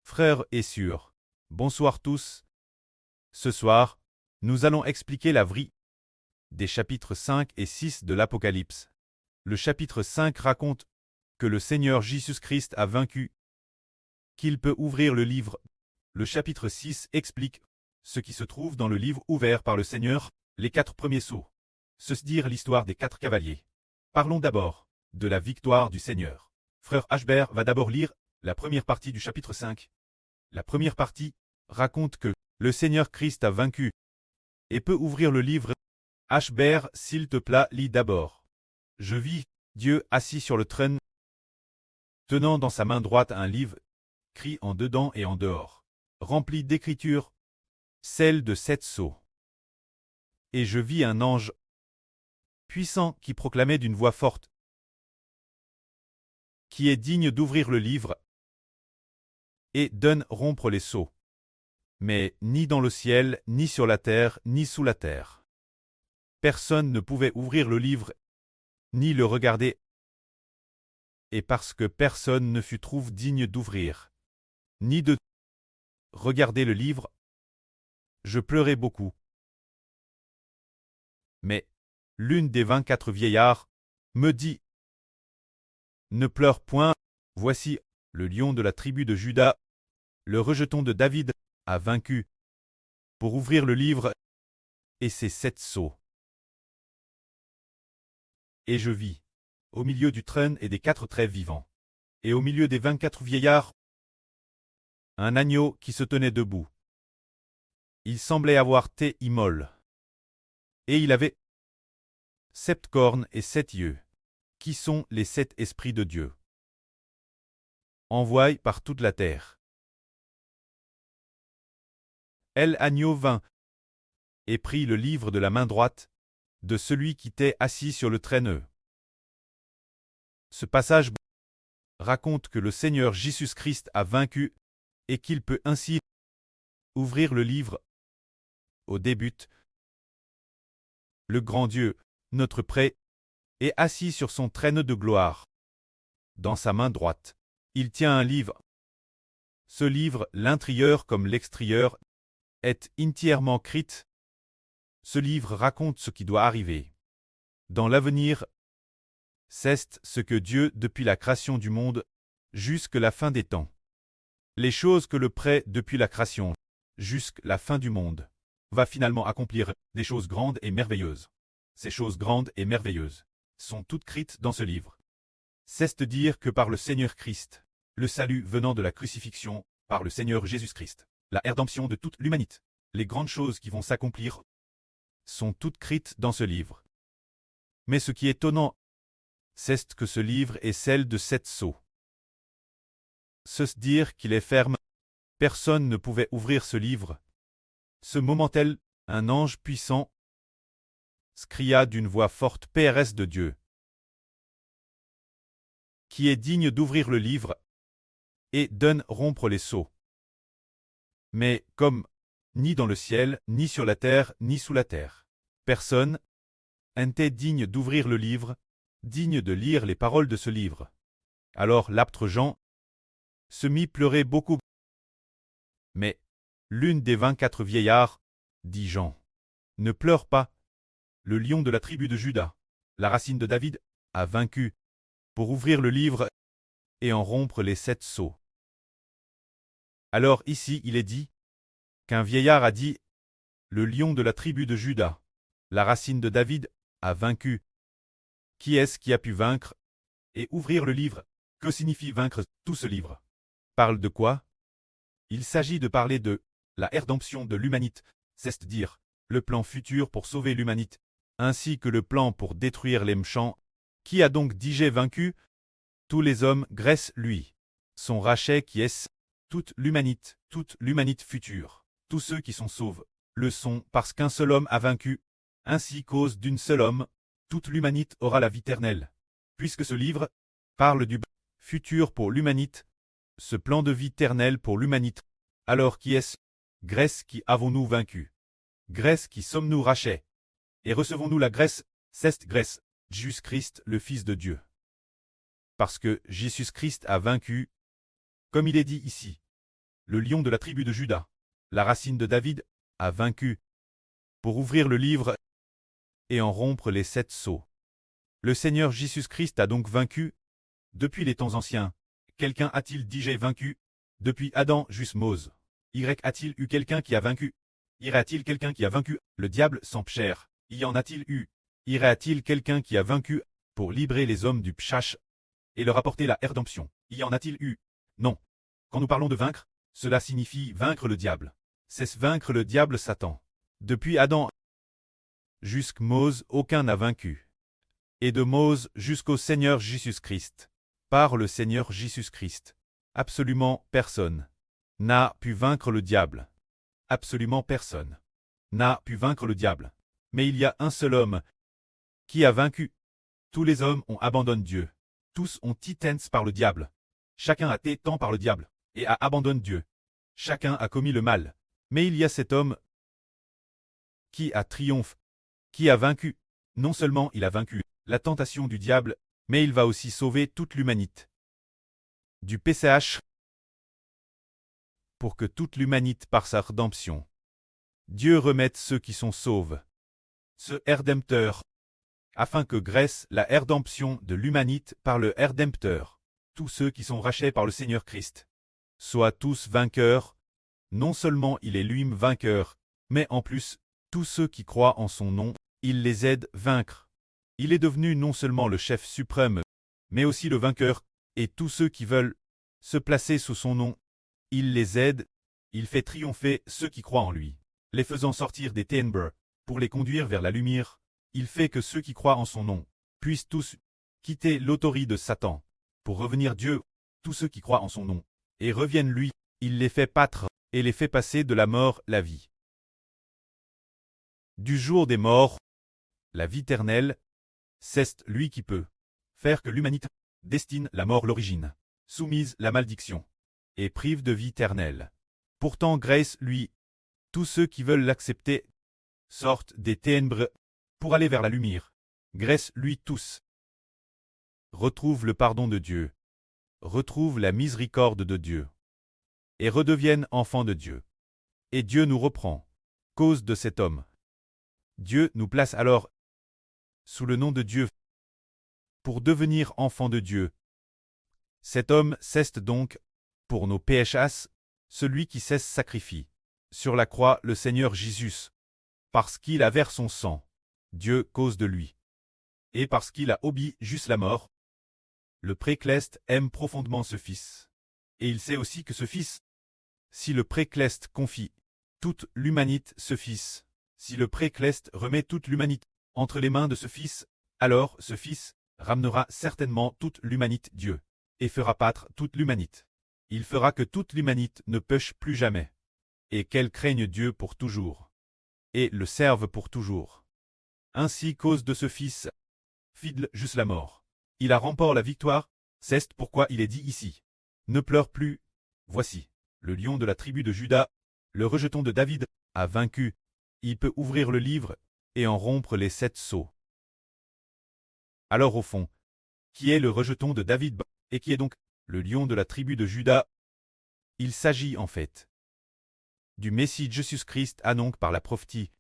Frères et sœurs, bonsoir tous. Ce soir, nous allons expliquer la vie des chapitres 5 et 6 de l'Apocalypse. Le chapitre 5 raconte que le Seigneur Jésus-Christ a vaincu, qu'il peut ouvrir le livre. Le chapitre 6 explique ce qui se trouve dans le livre ouvert par le Seigneur, les 4 premiers sceaux. Ceci dire l'histoire des 4 cavaliers. Parlons d'abord de la victoire du Seigneur. Frère Hbert va d'abord lire la première partie du chapitre 5. La première partie raconte que le Seigneur Christ a vaincu et peut ouvrir le livre. Hbert, s'il te plaît, lis d'abord. Je vis Dieu assis sur le trône, tenant dans sa main droite un livre, écrit en dedans et en dehors, rempli d'écritures, celle de 7 sceaux. Et je vis un ange puissant qui proclamait d'une voix forte, qui est digne d'ouvrir le livre et donne rompre les sceaux. Mais ni dans le ciel, ni sur la terre, ni sous la terre, personne ne pouvait ouvrir le livre, ni le regarder. Et parce que personne ne fut trouvé digne d'ouvrir, ni de regarder le livre, je pleurai beaucoup. Mais l'une des 24 vieillards me dit, « Ne pleure point, voici le lion de la tribu de Juda, le rejeton de David, a vaincu, pour ouvrir le livre et ses 7 sceaux. » Et je vis, au milieu du trône et des 4 trèfles vivants, et au milieu des 24 vieillards, un agneau qui se tenait debout. Il semblait avoir été immolé. Et il avait 7 cornes et 7 yeux, qui sont les 7 esprits de Dieu, envoyés par toute la terre. L'agneau vint et prit le livre de la main droite de celui qui était assis sur le trône. Ce passage raconte que le Seigneur Jésus-Christ a vaincu et qu'il peut ainsi ouvrir le livre. Au début, le grand Dieu, notre Prêtre, est assis sur son trône de gloire. Dans sa main droite, il tient un livre. Ce livre, l'intérieur comme l'extérieur, est entièrement écrit. Ce livre raconte ce qui doit arriver dans l'avenir. C'est ce que Dieu, depuis la création du monde, jusqu'à la fin des temps, les choses que le Prêtre, depuis la création, jusqu'à la fin du monde, va finalement accomplir, des choses grandes et merveilleuses. Ces choses grandes et merveilleuses sont toutes écrites dans ce livre. C'est dire que par le Seigneur Christ, le salut venant de la crucifixion, par le Seigneur Jésus-Christ, la rédemption de toute l'humanité, les grandes choses qui vont s'accomplir, sont toutes écrites dans ce livre. Mais ce qui est étonnant, c'est que ce livre est celle de 7 sceaux. Ceci dire qu'il est ferme, personne ne pouvait ouvrir ce livre. Ce moment-là, un ange puissant cria d'une voix forte, PRS de Dieu, qui est digne d'ouvrir le livre et donne rompre les sceaux. Mais comme, ni dans le ciel, ni sur la terre, ni sous la terre, personne n'était digne d'ouvrir le livre, digne de lire les paroles de ce livre. Alors l'apôtre Jean se mit pleurer beaucoup. Mais l'une des 24 vieillards dit Jean, « Ne pleure pas, le lion de la tribu de Juda, la racine de David, a vaincu, pour ouvrir le livre et en rompre les 7 sceaux. » Alors ici il est dit qu'un vieillard a dit, « Le lion de la tribu de Juda, la racine de David, a vaincu. » Qui est-ce qui a pu vaincre et ouvrir le livre? Que signifie vaincre tout ce livre? Parle de quoi? Il s'agit de parler de la rédemption de l'humanité, c'est-à-dire le plan futur pour sauver l'humanité, ainsi que le plan pour détruire les méchants. Qui a donc déjà vaincu? Tous les hommes, grâce lui. Son rachet qui est toute l'humanité future. Tous ceux qui sont sauvés le sont parce qu'un seul homme a vaincu. Ainsi, cause d'un seul homme, toute l'humanité aura la vie éternelle. Puisque ce livre parle du futur pour l'humanité, ce plan de vie éternelle pour l'humanité, alors qui est-ce? Grâce qui avons-nous vaincu? Grâce qui sommes-nous rachets? Et recevons-nous la grâce? C'est grâce, Jésus-Christ, le Fils de Dieu. Parce que Jésus-Christ a vaincu, comme il est dit ici. le lion de la tribu de Juda, la racine de David, a vaincu, pour ouvrir le livre et en rompre les 7 sceaux. Le Seigneur Jésus-Christ a donc vaincu, depuis les temps anciens. Quelqu'un a-t-il dit j'ai vaincu? Depuis Adam jusqu'à Mose. A-t-il eu quelqu'un qui a vaincu? A-t-il quelqu'un qui a vaincu le diable sans chair? Y en a-t-il eu? A-t-il quelqu'un qui a vaincu pour libérer les hommes du pchash et leur apporter la rédemption? Y en a-t-il eu? Non. Quand nous parlons de vaincre, cela signifie vaincre le diable. C'est vaincre le diable Satan. Depuis Adam jusqu'à Mose, aucun n'a vaincu. Et de Mose jusqu'au Seigneur Jésus-Christ, par le Seigneur Jésus-Christ, absolument personne n'a pu vaincre le diable. Absolument personne n'a pu vaincre le diable. Mais il y a un seul homme qui a vaincu. Tous les hommes ont abandonné Dieu. Tous ont été par le diable. Chacun a été tenté par le diable et a abandonné Dieu. Chacun a commis le mal. Mais il y a cet homme qui a triomphé, qui a vaincu. Non seulement il a vaincu la tentation du diable, mais il va aussi sauver toute l'humanité du péché, pour que toute l'humanité par sa rédemption, Dieu remette ceux qui sont sauvés, ce Rédempteur, afin que grâce la rédemption de l'humanité par le Rédempteur, tous ceux qui sont rachetés par le Seigneur Christ, soient tous vainqueurs. Non seulement il est lui-même vainqueur, mais en plus, tous ceux qui croient en son nom, il les aide à vaincre. Il est devenu non seulement le chef suprême, mais aussi le vainqueur, et tous ceux qui veulent se placer sous son nom, il les aide, il fait triompher ceux qui croient en lui, les faisant sortir des ténèbres, pour les conduire vers la lumière. Il fait que ceux qui croient en son nom puissent tous quitter l'autorité de Satan, pour revenir Dieu, tous ceux qui croient en son nom, et reviennent lui, il les fait paître, et les fait passer de la mort la vie. Du jour des morts, la vie éternelle, c'est lui qui peut faire que l'humanité destine la mort l'origine, soumise la malédiction, et prive de vie éternelle. Pourtant grâce lui, tous ceux qui veulent l'accepter sortent des ténèbres pour aller vers la lumière. Grâce lui tous retrouvent le pardon de Dieu, retrouvent la miséricorde de Dieu, et redeviennent enfants de Dieu. Et Dieu nous reprend, cause de cet homme. Dieu nous place alors sous le nom de Dieu, pour devenir enfants de Dieu. Cet homme cesse donc, pour nos péchés, celui qui cesse sacrifie. Sur la croix, le Seigneur Jésus, parce qu'il a versé son sang, Dieu cause de lui. Et parce qu'il a obéi jusqu'à la mort, le précleste aime profondément ce Fils. Et il sait aussi que ce Fils, si le précleste confie toute l'humanité ce Fils, si le précleste remet toute l'humanité entre les mains de ce Fils, alors ce Fils ramènera certainement toute l'humanité Dieu, et fera paître toute l'humanité. Il fera que toute l'humanité ne pêche plus jamais, et qu'elle craigne Dieu pour toujours, et le serve pour toujours. Ainsi cause de ce Fils, fidèle jusqu'à la mort, il a remporté la victoire, c'est pourquoi il est dit ici. Ne pleure plus, voici, le lion de la tribu de Juda, le rejeton de David, a vaincu, il peut ouvrir le livre, et en rompre les 7 sceaux. Alors au fond, qui est le rejeton de David, et qui est donc le lion de la tribu de Juda? Il s'agit en fait du Messie Jésus-Christ a donc par la prophétie.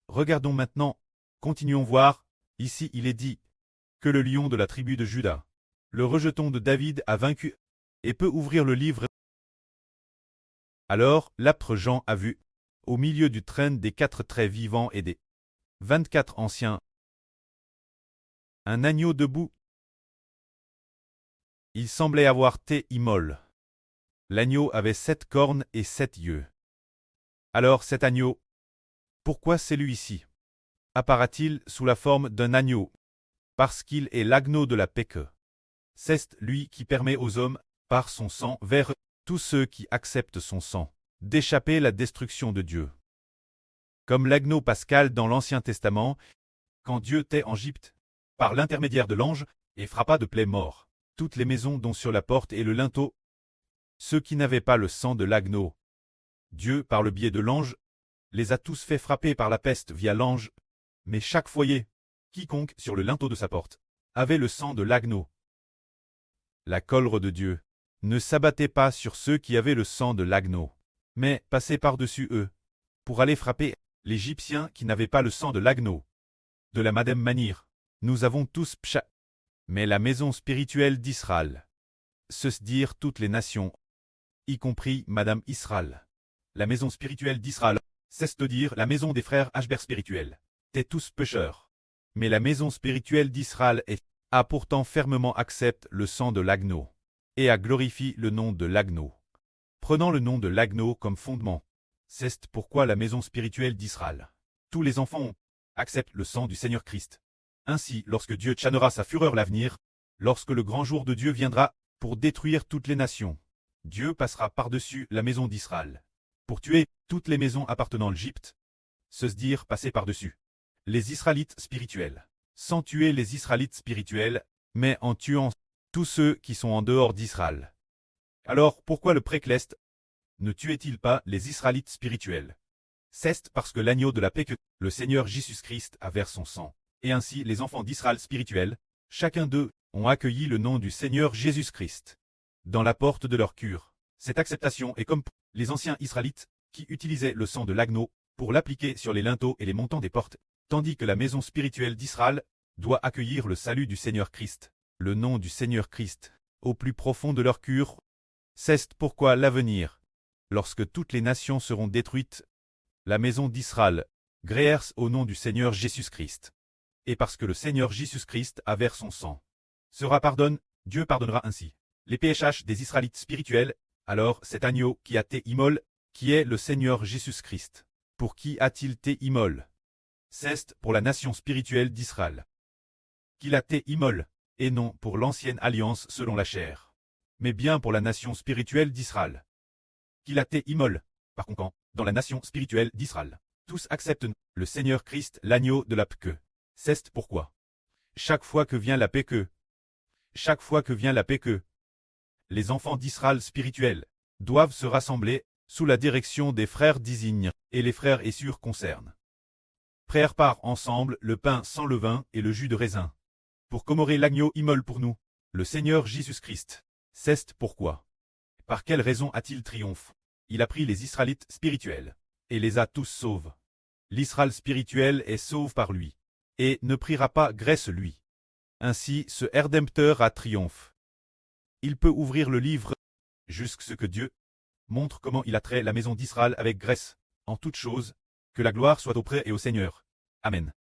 Regardons maintenant, continuons voir, ici il est dit que le lion de la tribu de Juda, le rejeton de David a vaincu, et peut ouvrir le livre. Alors l'apôtre Jean a vu, au milieu du trône des 4 traits vivants et des 24 anciens, un agneau debout. Il semblait avoir été immolé. L'agneau avait 7 cornes et 7 yeux. Alors cet agneau, pourquoi celui-ci apparaît-il sous la forme d'un agneau? Parce qu'il est l'agneau de la paix. C'est lui qui permet aux hommes, par son sang, vers tous ceux qui acceptent son sang, d'échapper à la destruction de Dieu. Comme l'agneau pascal dans l'Ancien Testament, quand Dieu était en Égypte, par l'intermédiaire de l'ange, et frappa de plaie mort toutes les maisons dont sur la porte et le linteau, ceux qui n'avaient pas le sang de l'agneau. Dieu, par le biais de l'ange, les a tous fait frapper par la peste via l'ange, mais chaque foyer, quiconque sur le linteau de sa porte, avait le sang de l'agneau. La colère de Dieu Ne s'abattez pas sur ceux qui avaient le sang de l'agneau, mais passez par-dessus eux, pour aller frapper l'Égyptien qui n'avait pas le sang de l'agneau. De la même manière, nous avons tous psha, mais la maison spirituelle d'Israël. Se dire toutes les nations, y compris Madame Israël. La maison spirituelle d'Israël, c'est de dire la maison des frères Ashber spirituels. T'es tous pécheurs. Mais la maison spirituelle d'Israël a pourtant fermement accepté le sang de l'agneau, et a glorifié le nom de l'agneau. Prenant le nom de l'agneau comme fondement, c'est pourquoi la maison spirituelle d'Israël, tous les enfants acceptent le sang du Seigneur Christ. Ainsi, lorsque Dieu channera sa fureur l'avenir, lorsque le grand jour de Dieu viendra pour détruire toutes les nations, Dieu passera par-dessus la maison d'Israël, pour tuer toutes les maisons appartenant à l'Égypte, se dire passer par-dessus les Israélites spirituels, sans tuer les Israélites spirituels, mais en tuant tous ceux qui sont en dehors d'Israël. Alors pourquoi le précleste ne tuait-il pas les Israélites spirituels? C'est parce que l'agneau de la paix que le Seigneur Jésus-Christ a versé son sang, et ainsi les enfants d'Israël spirituels, chacun d'eux, ont accueilli le nom du Seigneur Jésus-Christ dans la porte de leur cœur. Cette acceptation est comme les anciens Israélites, qui utilisaient le sang de l'agneau pour l'appliquer sur les linteaux et les montants des portes, tandis que la maison spirituelle d'Israël doit accueillir le salut du Seigneur Christ, le nom du Seigneur Christ, au plus profond de leur cœur. C'est pourquoi l'avenir, lorsque toutes les nations seront détruites, la maison d'Israël gréerce au nom du Seigneur Jésus-Christ. Et parce que le Seigneur Jésus-Christ a versé son sang, sera pardonne, Dieu pardonnera ainsi les péchés des Israélites spirituels. Alors cet agneau qui a été immolé, qui est le Seigneur Jésus-Christ. Pour qui a-t-il été immolé? C'est pour la nation spirituelle d'Israël qu'il a été immolé, et non pour l'ancienne alliance selon la chair, mais bien pour la nation spirituelle d'Israël qu'il a été immolé. Par conséquent, dans la nation spirituelle d'Israël, tous acceptent le Seigneur Christ, l'agneau de la paix. C'est pourquoi, chaque fois que vient la paix les enfants d'Israël spirituels doivent se rassembler sous la direction des frères désignés, et les frères Essur concernent. Prépare ensemble le pain sans levain et le jus de raisin, pour commémorer l'agneau immolé pour nous, le Seigneur Jésus-Christ. C'est pourquoi. Par quelle raison a-t-il triomphé? Il a pris les Israélites spirituels, et les a tous sauvés. L'Israël spirituel est sauvé par lui, et ne priera pas grâce lui. Ainsi ce Rédempteur a triomphé. Il peut ouvrir le livre, jusqu'à ce que Dieu montre comment il a trait la maison d'Israël avec grâce, en toutes choses, que la gloire soit auprès et au Seigneur. Amen.